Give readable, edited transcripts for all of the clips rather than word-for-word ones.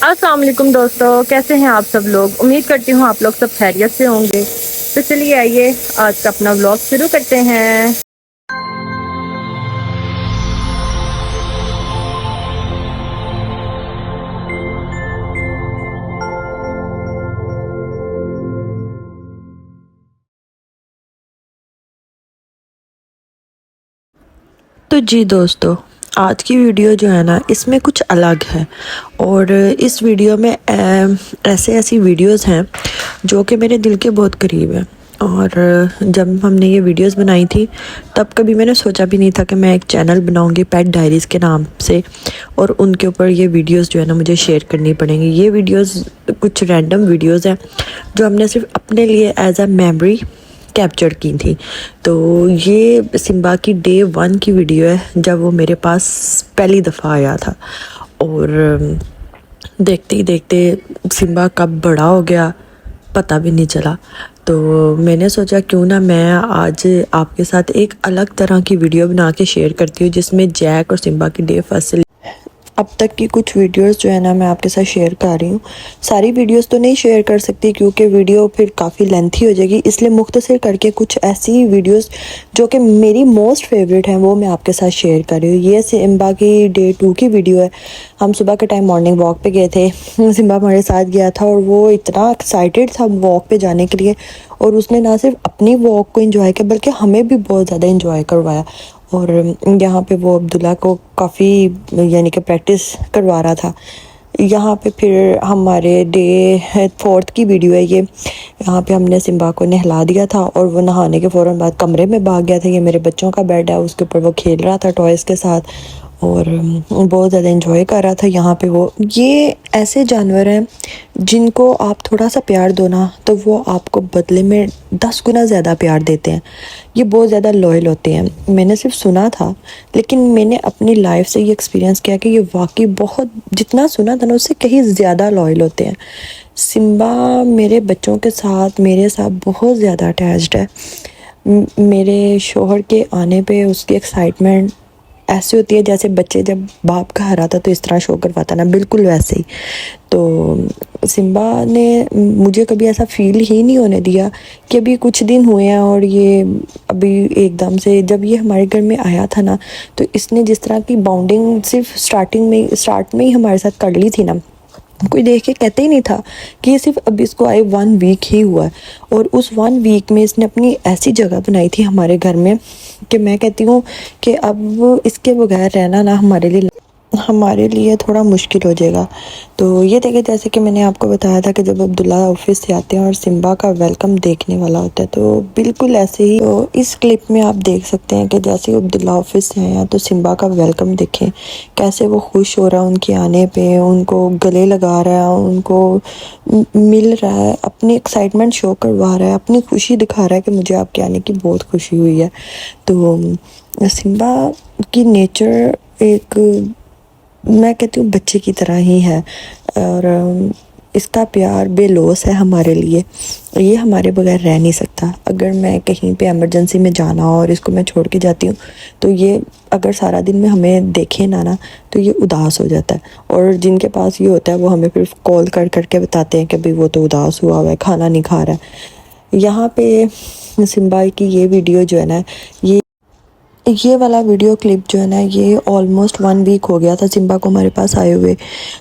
अस्सलाम वालेकुम दोस्तों, कैसे हैं आप सब लोग। उम्मीद करती हूँ आप लोग सब खैरियत से होंगे। तो चलिए आइए आज का अपना व्लॉग शुरू करते हैं। तो जी दोस्तों, आज की वीडियो जो है ना इसमें कुछ अलग है। और इस वीडियो में ऐसी वीडियोस हैं जो कि मेरे दिल के बहुत करीब है। और जब हमने ये वीडियोस बनाई थी तब कभी मैंने सोचा भी नहीं था कि मैं एक चैनल बनाऊंगी पेट डायरीज़ के नाम से, और उनके ऊपर ये वीडियोस जो है ना मुझे शेयर करनी पड़ेंगी। ये वीडियोस कुछ रैंडम वीडियोस हैं जो हमने सिर्फ अपने लिए एज अ मेमोरी कैप्चर की थी। तो ये सिम्बा की डे 1 की वीडियो है जब वो मेरे पास पहली दफ़ा आया था। और देखते ही देखते सिम्बा कब बड़ा हो गया पता भी नहीं चला। तो मैंने सोचा क्यों ना मैं आज आपके साथ एक अलग तरह की वीडियो बना के शेयर करती हूँ जिसमें जैक और सिम्बा की डे फर्स्ट अब तक की कुछ वीडियोस जो है ना मैं आपके साथ शेयर कर रही हूँ। सारी वीडियोस तो नहीं शेयर कर सकती क्योंकि वीडियो फिर काफ़ी लेंथी हो जाएगी, इसलिए मुख्तसर करके कुछ ऐसी वीडियोस जो कि मेरी मोस्ट फेवरेट हैं वो मैं आपके साथ शेयर कर रही हूँ। ये सिम्बा की डे 2 की वीडियो है। हम सुबह के टाइम मॉर्निंग वॉक पे गए थे, सिम्बा हमारे साथ गया था और वो इतना एक्साइटेड था वॉक पे जाने के लिए। और उसने ना सिर्फ अपनी वॉक को इंजॉय किया बल्कि हमें भी बहुत ज़्यादा इंजॉय करवाया। और यहाँ पे वो अब्दुल्ला को काफ़ी यानी कि प्रैक्टिस करवा रहा था। यहाँ पे फिर हमारे डे 4 की वीडियो है ये। यहाँ पे हमने सिम्बा को नहला दिया था और वो नहाने के फ़ौरन बाद कमरे में भाग गया था। ये मेरे बच्चों का बेड है, उसके ऊपर वो खेल रहा था टॉयज़ के साथ और बहुत ज़्यादा एंजॉय कर रहा था। यहाँ पे वो ये ऐसे जानवर हैं जिनको आप थोड़ा सा प्यार दो ना तो वो आपको बदले में 10 गुना ज़्यादा प्यार देते हैं। ये बहुत ज़्यादा लॉयल होते हैं। मैंने सिर्फ सुना था लेकिन मैंने अपनी लाइफ से ये एक्सपीरियंस किया कि ये वाकई बहुत, जितना सुना था ना उससे कहीं ज़्यादा लॉयल होते हैं। सिम्बा मेरे बच्चों के साथ मेरे साथ बहुत ज़्यादा अटैच्ड है। मेरे शोहर के आने पे उसकी एक्साइटमेंट ऐसी होती है जैसे बच्चे जब बाप का हराता तो इस तरह शो करवाता ना, बिल्कुल वैसे ही। तो सिम्बा ने मुझे कभी ऐसा फील ही नहीं होने दिया कि अभी कुछ दिन हुए हैं और ये अभी एकदम से जब ये हमारे घर में आया था ना तो इसने जिस तरह की बॉन्डिंग सिर्फ स्टार्ट में ही हमारे साथ कर ली थी ना, कोई देख के कहते ही नहीं था कि ये सिर्फ अभी इसको आए 1 वीक ही हुआ है। और उस 1 वीक में इसने अपनी ऐसी जगह बनाई थी हमारे घर में कि मैं कहती हूँ कि अब इसके बगैर रहना ना हमारे लिए थोड़ा मुश्किल हो जाएगा। तो ये देखें, जैसे कि मैंने आपको बताया था कि जब अब्दुल्ला ऑफिस से आते हैं और सिम्बा का वेलकम देखने वाला होता है तो बिल्कुल ऐसे ही। तो इस क्लिप में आप देख सकते हैं कि जैसे ही अब्दुल्ला ऑफिस से आए हैं तो सिम्बा का वेलकम देखें, कैसे वो खुश हो रहा है उनके आने पे, उनको गले लगा रहा है, उनको मिल रहा है, अपनी एक्साइटमेंट शो करवा रहा है, अपनी खुशी दिखा रहा है कि मुझे आपके आने की बहुत खुशी हुई है। तो सिम्बा की नेचर एक, मैं कहती हूँ बच्चे की तरह ही है और इसका प्यार बेलौस है हमारे लिए। ये हमारे बगैर रह नहीं सकता। अगर मैं कहीं पे इमरजेंसी में जाना हो और इसको मैं छोड़ के जाती हूँ तो ये अगर सारा दिन में हमें देखे ना तो ये उदास हो जाता है। और जिनके पास ये होता है वो हमें फिर कॉल कर करके बताते हैं कि भाई वो तो उदास हुआ है, खाना नहीं खा रहा है। यहाँ पे सिम्बा की ये वीडियो जो है ना, ये वाला वीडियो क्लिप जो है ना ये ऑलमोस्ट 1 वीक हो गया था सिम्बा को हमारे पास आए हुए।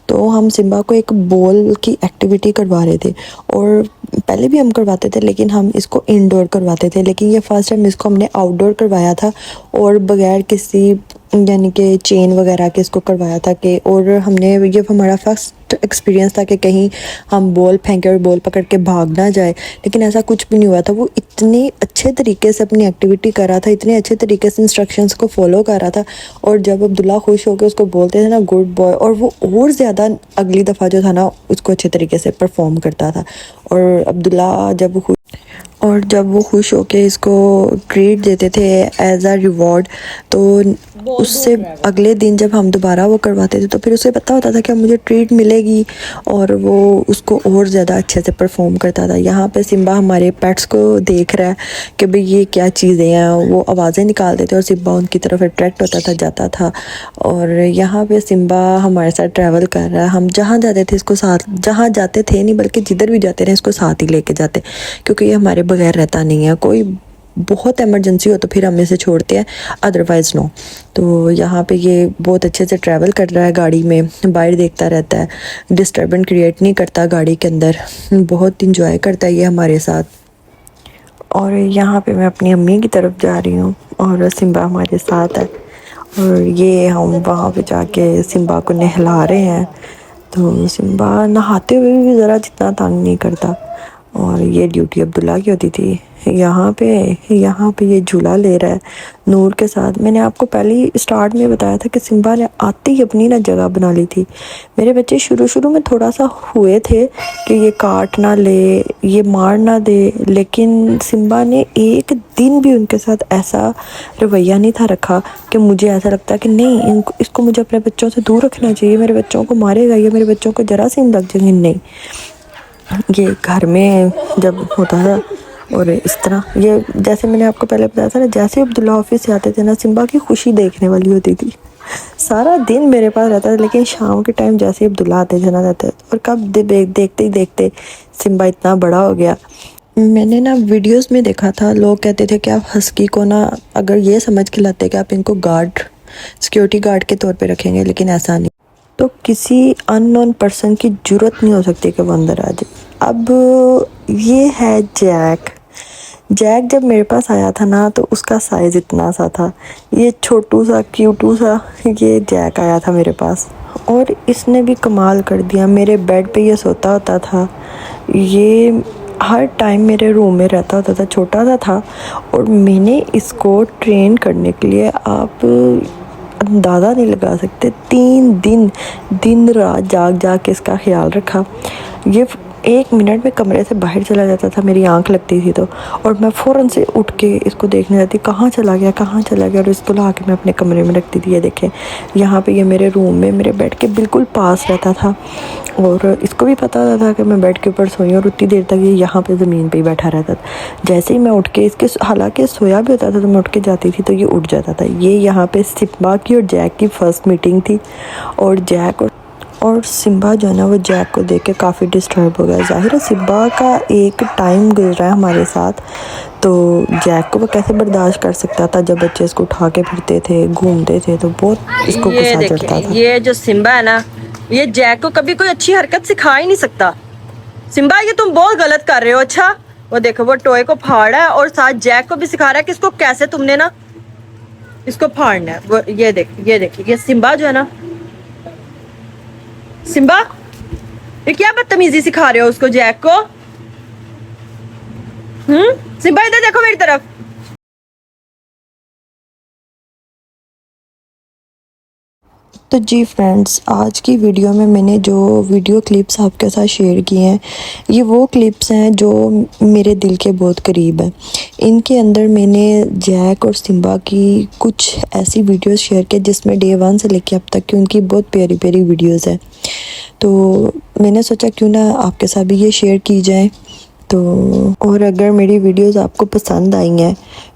तो हम सिम्बा को एक बॉल की एक्टिविटी करवा रहे थे और पहले भी हम करवाते थे लेकिन हम इसको इंडोर करवाते थे, लेकिन ये फर्स्ट टाइम इसको हमने आउटडोर करवाया था और बगैर किसी यानी कि चेन वगैरह के इसको करवाया था कि, और हमने ये हमारा फर्स्ट एक्सपीरियंस था कि कहीं हम बॉल फेंके और बॉल पकड़ के भाग ना जाए, लेकिन ऐसा कुछ भी नहीं हुआ था। वो इतने अच्छे तरीके से अपनी एक्टिविटी कर रहा था, इतने अच्छे तरीके से इंस्ट्रक्शंस को फॉलो कर रहा था। और जब अब्दुल्ला खुश होकर उसको बोलते थे ना गुड बॉय, और वो और ज़्यादा अगली दफ़ा जो था ना उसको अच्छे तरीके से परफॉर्म करता था। और अब्दुल्ला जब और जब वो खुश होके इसको ट्रीट देते थे एज अ रिवॉर्ड, तो उससे अगले दिन जब हम दोबारा वो करवाते थे तो फिर उसे पता होता था कि अब मुझे ट्रीट मिलेगी, और वो उसको और ज़्यादा अच्छे से परफॉर्म करता था। यहाँ पे सिम्बा हमारे पेट्स को देख रहा है कि भाई ये क्या चीज़ें हैं, वो आवाज़ें निकालते थे और सिम्बा उनकी तरफ अट्रैक्ट होता था, जाता था। और यहाँ पे सिम्बा हमारे साथ ट्रैवल कर रहा है। हम जहाँ जाते थे इसको साथ, जहाँ जाते थे नहीं बल्कि जिधर भी जाते रहे इसको साथ ही लेके जाते, क्योंकि ये हमारे बगैर रहता नहीं है। कोई बहुत इमरजेंसी हो तो फिर हम इसे छोड़ते हैं, अदरवाइज़ नो। तो यहाँ पे ये बहुत अच्छे से ट्रैवल कर रहा है गाड़ी में, बाहर देखता रहता है, डिस्टर्बेंस क्रिएट नहीं करता गाड़ी के अंदर, बहुत इंजॉय करता है ये हमारे साथ। और यहाँ पे मैं अपनी अम्मी की तरफ जा रही हूँ और सिम्बा हमारे साथ है, और ये हम वहाँ पे जाके सिम्बा को नहला रहे हैं। तो सिम्बा नहाते हुए भी ज़रा जितना तंग नहीं करता। और ये ड्यूटी अब्दुल्ला की होती थी। यहाँ पे ये झूला ले रहा है नूर के साथ। मैंने आपको पहले ही स्टार्ट में बताया था कि सिम्बा ने आते ही अपनी ना जगह बना ली थी। मेरे बच्चे शुरू में थोड़ा सा हुए थे कि ये काट ना ले, ये मार ना दे, लेकिन सिम्बा ने एक दिन भी उनके साथ ऐसा रवैया नहीं था रखा कि मुझे ऐसा लगता कि नहीं इसको मुझे अपने बच्चों से दूर रखना चाहिए, मेरे बच्चों को मारेगा, ये मेरे बच्चों को जरा सी लग जाएंगे। नहीं, ये घर में जब होता था और इस तरह, ये जैसे मैंने आपको पहले बताया था ना, जैसे अब्दुल्ला ऑफिस से आते थे ना, सिम्बा की खुशी देखने वाली होती थी। सारा दिन मेरे पास रहता था, लेकिन शाम के टाइम जैसे ही अब्दुल्ला आते चला जाते, और कब देखते ही देखते सिम्बा इतना बड़ा हो गया। मैंने ना वीडियोस में देखा था, लोग कहते थे कि आप हस्की को ना अगर ये समझ के लाते कि आप इनको गार्ड, सिक्योरिटी गार्ड के तौर पे रखेंगे, लेकिन ऐसा नहीं। तो किसी अननोन पर्सन की जरूरत नहीं हो सकती कि वो अंदर आ जाए। अब ये है जैक। जब मेरे पास आया था ना तो उसका साइज़ इतना सा था, ये छोटू सा क्यूटू सा ये जैक आया था मेरे पास, और इसने भी कमाल कर दिया। मेरे बेड पे ये सोता होता था, ये हर टाइम मेरे रूम में रहता होता था, छोटा सा था। और मैंने इसको ट्रेन करने के लिए आप अंदाज़ा नहीं लगा सकते, 3 दिन रात जाग के इसका ख्याल रखा। ये 1 मिनट में कमरे से बाहर चला जाता था, मेरी आंख लगती थी तो, और मैं फ़ौरन से उठ के इसको देखने जाती, कहाँ चला गया, और इसको ला के मैं अपने कमरे में रखती थी। ये देखें, यहाँ पे ये मेरे रूम में मेरे बेड के बिल्कुल पास रहता था, और इसको भी पता था कि मैं बेड के ऊपर सोई, और उतनी देर तक ये यहाँ पे ज़मीन पे ही बैठा रहता था। जैसे ही मैं उठ के इसके, हालांकि सोया भी होता था तो मैं उठ के जाती थी तो ये उठ जाता था। ये यहाँ पे सिम्बा की और जैक की फ़र्स्ट मीटिंग थी, और जैक और सिम्बा जो है ना वो जैक को देख के काफ़ी डिस्टर्ब हो गया। ज़ाहिर है सिम्बा का एक टाइम गुजरा है हमारे साथ, तो जैक को वो कैसे बर्दाश्त कर सकता था जब बच्चे इसको उठा के फिरते थे, घूमते थे, तो बहुत इसको गुस्सा चढ़ता था। ये जो सिम्बा है ना, ये जैक को कभी कोई अच्छी हरकत सिखा ही नहीं सकता। सिम्बा ये तुम बहुत गलत कर रहे हो। अच्छा वो देखो, वो टॉय को फाड़ा है और साथ जैक को भी सिखा रहा है कि इसको कैसे तुमने ना इसको फाड़ना है। वो ये देखिए ये सिम्बा जो है ना, सिम्बा ये क्या बदतमीजी सिखा रहे हो उसको, जैक को। सिम्बा इधर देखो मेरी तरफ। तो जी फ्रेंड्स, आज की वीडियो में मैंने जो वीडियो क्लिप्स आपके साथ शेयर किए हैं, ये वो क्लिप्स हैं जो मेरे दिल के बहुत करीब है। इनके अंदर मैंने जैक और सिम्बा की कुछ ऐसी वीडियोस शेयर की जिसमें डे 1 से लेकर अब तक की उनकी बहुत प्यारी वीडियोस हैं। तो मैंने सोचा क्यों ना आपके साथ भी ये शेयर की जाए। तो और अगर मेरी वीडियोस आपको पसंद आई हैं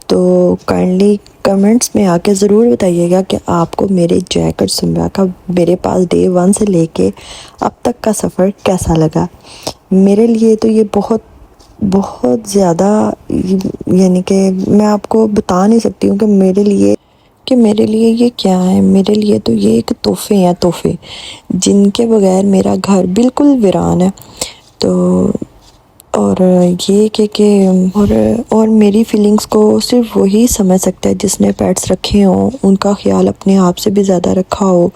तो काइंडली कमेंट्स में आके ज़रूर बताइएगा कि आपको मेरे जैक और सिम्बा का मेरे पास डे 1 से लेके अब तक का सफ़र कैसा लगा। मेरे लिए तो ये बहुत ज़्यादा, यानी कि मैं आपको बता नहीं सकती हूँ कि मेरे लिए ये क्या है। मेरे लिए तो ये एक तोहफ़े जिनके बगैर मेरा घर बिल्कुल वीरान है। तो और ये और मेरी फीलिंग्स को सिर्फ वही समझ सकता है जिसने पेट्स रखे हों, उनका ख्याल अपने आप से भी ज़्यादा रखा हो,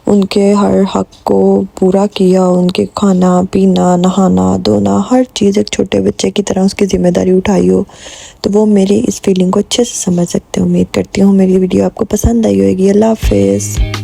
उनके हर हक को पूरा किया, उनके खाना पीना, नहाना धोना, हर चीज़ एक छोटे बच्चे की तरह उसकी ज़िम्मेदारी उठाई हो। तो वो मेरी इस फीलिंग को अच्छे से समझ सकते हैं। उम्मीद करती हूँ मेरी वीडियो आपको पसंद आई होगी। अल्लाह हाफ़िज़।